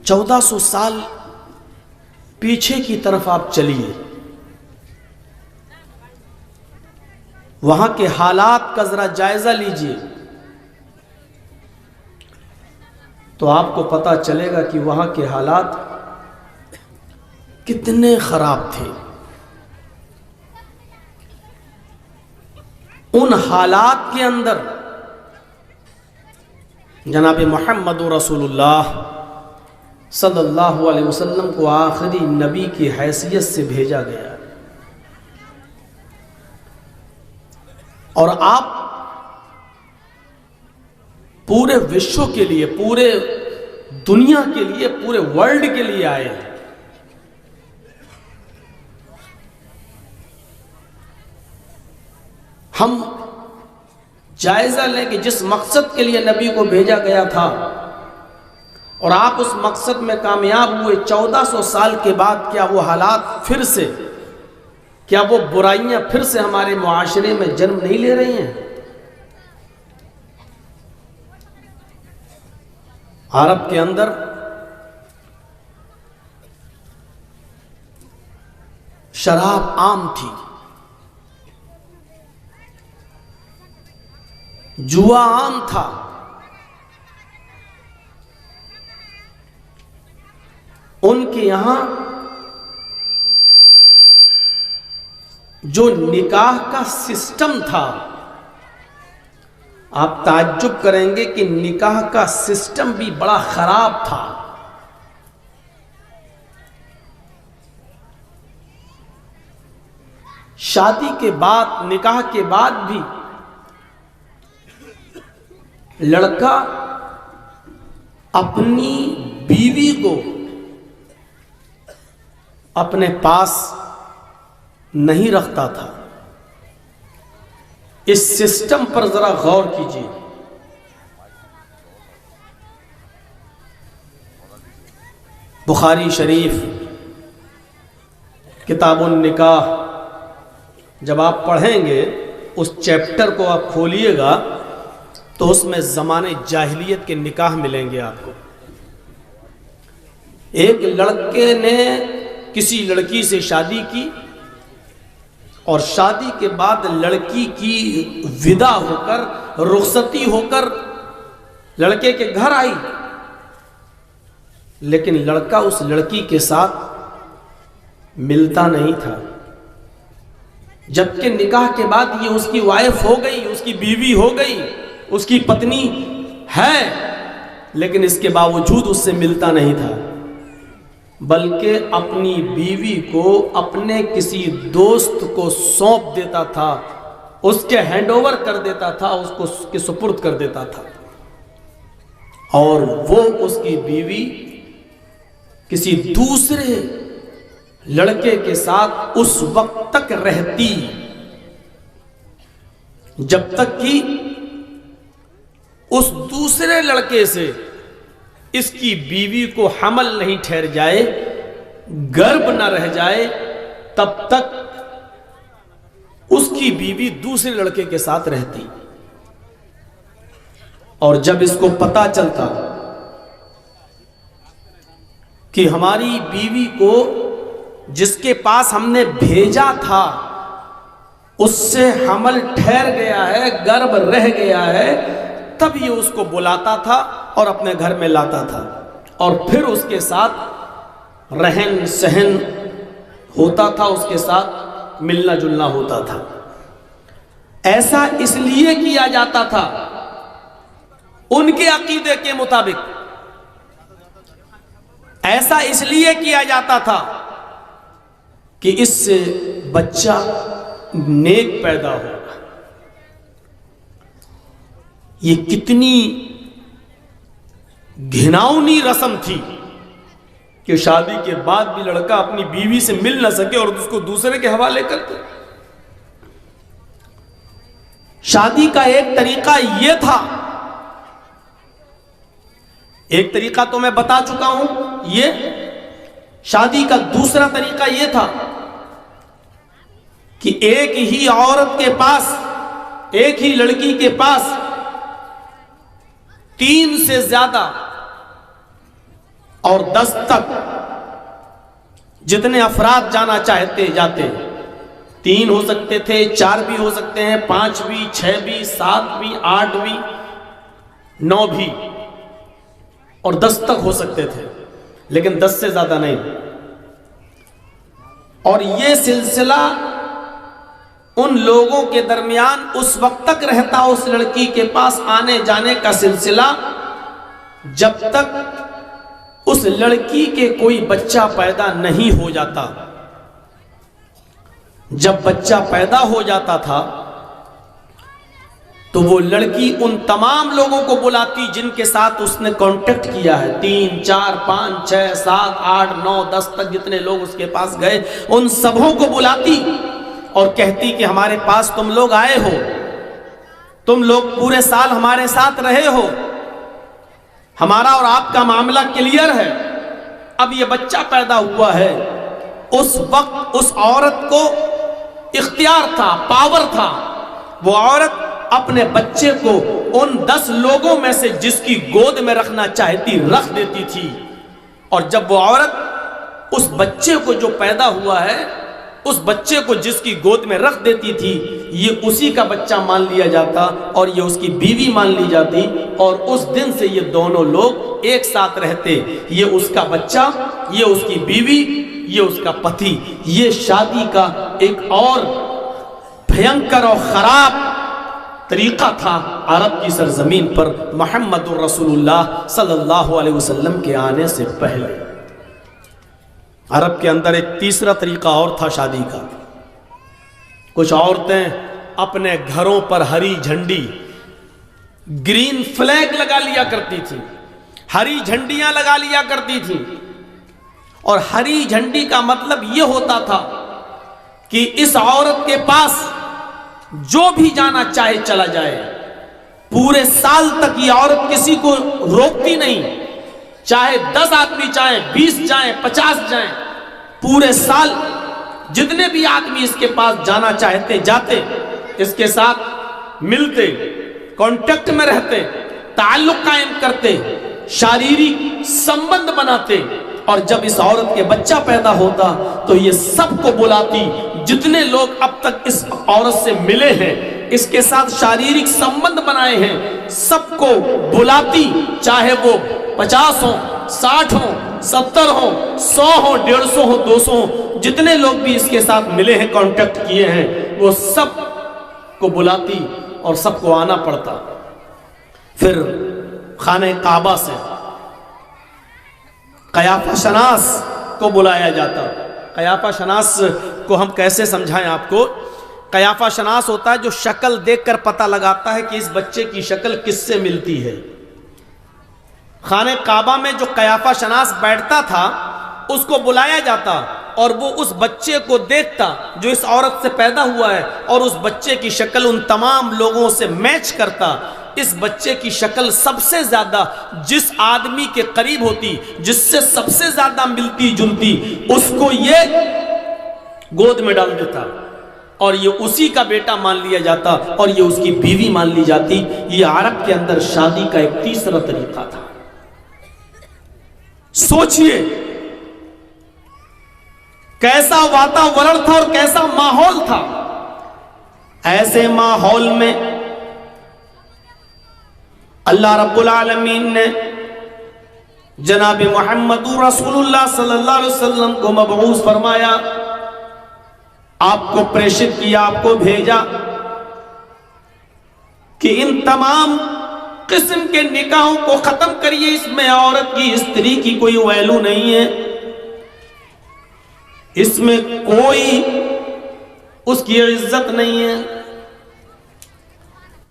1400 سال پیچھے کی طرف آپ چلیے، وہاں کے حالات کا ذرا جائزہ لیجئے تو آپ کو پتہ چلے گا کہ وہاں کے حالات کتنے خراب تھے۔ ان حالات کے اندر جناب محمد رسول اللہ صلی اللہ علیہ وسلم کو آخری نبی کی حیثیت سے بھیجا گیا، اور آپ پورے وشو کے لیے، پورے دنیا کے لیے، پورے ورلڈ کے لیے آئے ہیں۔ ہم جائزہ لیں کہ جس مقصد کے لیے نبی کو بھیجا گیا تھا اور آپ اس مقصد میں کامیاب ہوئے، 1400 سال کے بعد کیا وہ حالات پھر سے، کیا وہ برائیاں پھر سے ہمارے معاشرے میں جنم نہیں لے رہی ہیں؟ عرب کے اندر شراب عام تھی، جوا عام تھا، ان کے یہاں جو نکاح کا سسٹم تھا، آپ تعجب کریں گے کہ نکاح کا سسٹم بھی بڑا خراب تھا۔ شادی کے بعد، نکاح کے بعد بھی لڑکا اپنی بیوی کو اپنے پاس نہیں رکھتا تھا۔ اس سسٹم پر ذرا غور کیجیے۔ بخاری شریف کتاب النکاح جب آپ پڑھیں گے، اس چیپٹر کو آپ کھولیے گا تو اس میں زمانے جاہلیت کے نکاح ملیں گے آپ کو۔ ایک لڑکے نے کسی لڑکی سے شادی کی اور شادی کے بعد لڑکی کی ودا ہو کر، رخصتی ہو کر لڑکے کے گھر آئی، لیکن لڑکا اس لڑکی کے ساتھ ملتا نہیں تھا، جبکہ نکاح کے بعد یہ اس کی وائف ہو گئی، اس کی بیوی ہو گئی، اس کی پتنی ہے، لیکن اس کے باوجود اس سے ملتا نہیں تھا، بلکہ اپنی بیوی کو اپنے کسی دوست کو سونپ دیتا تھا، اس کے ہینڈ اوور کر دیتا تھا، اس کو اس کے سپرد کر دیتا تھا، اور وہ اس کی بیوی کسی دوسرے لڑکے کے ساتھ اس وقت تک رہتی جب تک کہ اس دوسرے لڑکے سے اس کی بیوی کو حمل نہیں ٹھہر جائے، گربھ نہ رہ جائے، تب تک اس کی بیوی دوسرے لڑکے کے ساتھ رہتی۔ اور جب اس کو پتہ چلتا کہ ہماری بیوی کو جس کے پاس ہم نے بھیجا تھا اس سے حمل ٹھہر گیا ہے، گربھ رہ گیا ہے، تب یہ اس کو بلاتا تھا اور اپنے گھر میں لاتا تھا، اور پھر اس کے ساتھ رہن سہن ہوتا تھا، اس کے ساتھ ملنا جلنا ہوتا تھا۔ ایسا اس لیے کیا جاتا تھا ان کے عقیدے کے مطابق، ایسا اس لیے کیا جاتا تھا کہ اس سے بچہ نیک پیدا ہوگا۔ یہ کتنی گھناؤنی رسم تھی کہ شادی کے بعد بھی لڑکا اپنی بیوی سے مل نہ سکے اور اس کو دوسرے کے حوالے کرتے۔ شادی کا ایک طریقہ یہ تھا، ایک طریقہ تو میں بتا چکا ہوں، یہ شادی کا دوسرا طریقہ یہ تھا کہ ایک ہی عورت کے پاس، ایک ہی لڑکی کے پاس 3 سے زیادہ اور 10 تک جتنے افراد جانا چاہتے جاتے، 3 ہو سکتے تھے، 4 بھی ہو سکتے ہیں، 5 بھی، 6 بھی، 7 بھی، 8 بھی، 9 بھی، اور 10 تک ہو سکتے تھے، لیکن 10 سے زیادہ نہیں۔ اور یہ سلسلہ ان لوگوں کے درمیان اس وقت تک رہتا اس لڑکی کے پاس آنے جانے کا سلسلہ جب تک اس لڑکی کے کوئی بچہ پیدا نہیں ہو جاتا۔ جب بچہ پیدا ہو جاتا تھا تو وہ لڑکی ان تمام لوگوں کو بلاتی جن کے ساتھ اس نے کانٹیکٹ کیا ہے، 3 4 5 6 7 8 9 10 تک جتنے لوگ اس کے پاس گئے، ان سبوں کو بلاتی اور کہتی کہ ہمارے پاس تم لوگ آئے ہو، تم لوگ پورے سال ہمارے ساتھ رہے ہو، ہمارا اور آپ کا معاملہ کلیئر ہے، اب یہ بچہ پیدا ہوا ہے۔ اس وقت اس عورت کو اختیار تھا، پاور تھا، وہ عورت اپنے بچے کو ان 10 لوگوں میں سے جس کی گود میں رکھنا چاہتی رکھ دیتی تھی، اور جب وہ عورت اس بچے کو جو پیدا ہوا ہے اس بچے کو جس کی گود میں رکھ دیتی تھی، یہ اسی کا بچہ مان لیا جاتا اور یہ اس کی بیوی مان لی جاتی، اور اس دن سے یہ دونوں لوگ ایک ساتھ رہتے، یہ اس کا بچہ، یہ اس کی بیوی، یہ اس کا پتی۔ یہ شادی کا ایک اور بھینکر اور خراب طریقہ تھا عرب کی سرزمین پر محمد الرسول اللہ صلی اللہ علیہ وسلم کے آنے سے پہلے۔ عرب کے اندر ایک تیسرا طریقہ اور تھا شادی کا۔ کچھ عورتیں اپنے گھروں پر ہری جھنڈی، گرین فلیگ لگا لیا کرتی تھی، ہری جھنڈیاں لگا لیا کرتی تھی، اور ہری جھنڈی کا مطلب یہ ہوتا تھا کہ اس عورت کے پاس جو بھی جانا چاہے چلا جائے، پورے سال تک یہ عورت کسی کو روکتی نہیں، چاہے 10 آدمی چاہیں، 20 جائیں، 50 جائیں، پورے سال جتنے بھی آدمی اس کے پاس جانا چاہتے جاتے، اس کے ساتھ ملتے، کانٹیکٹ میں رہتے، تعلق قائم کرتے، شاریرک سمبند بناتے، اور جب اس عورت کے بچہ پیدا ہوتا تو یہ سب کو بلاتی، جتنے لوگ اب تک اس عورت سے ملے ہیں، اس کے ساتھ شاریرک سمبند بنائے ہیں، سب کو بلاتی، چاہے وہ 50 ہوں، 60 ہوں، 70 ہوں، 100 ہوں، 150 ہوں، 200 ہوں، جتنے لوگ بھی اس کے ساتھ ملے ہیں، کانٹیکٹ کیے ہیں، وہ سب کو بلاتی اور سب کو آنا پڑتا۔ پھر خانہ کعبہ سے قیافہ شناس کو بلایا جاتا۔ قیافہ شناس کو ہم کیسے سمجھائیں آپ کو؟ قیافہ شناس ہوتا ہے جو شکل دیکھ کر پتہ لگاتا ہے کہ اس بچے کی شکل کس سے ملتی ہے۔ خانہ کعبہ میں جو قیافہ شناس بیٹھتا تھا اس کو بلایا جاتا اور وہ اس بچے کو دیکھتا جو اس عورت سے پیدا ہوا ہے، اور اس بچے کی شکل ان تمام لوگوں سے میچ کرتا۔ اس بچے کی شکل سب سے زیادہ جس آدمی کے قریب ہوتی، جس سے سب سے زیادہ ملتی جلتی، اس کو یہ گود میں ڈال دیتا اور یہ اسی کا بیٹا مان لیا جاتا اور یہ اس کی بیوی مان لی جاتی۔ یہ عرب کے اندر شادی کا ایک تیسرا طریقہ تھا۔ سوچئے کیسا واتاورن تھا اور کیسا ماحول تھا۔ ایسے ماحول میں اللہ رب العالمین نے جناب محمد رسول اللہ صلی اللہ علیہ وسلم کو مبعوث فرمایا، آپ کو پریشت کیا، آپ کو بھیجا کہ ان تمام قسم کے نکاحوں کو ختم کریے، اس میں عورت کی، استری کی کوئی ویلو نہیں ہے، اس میں کوئی اس کی عزت نہیں ہے،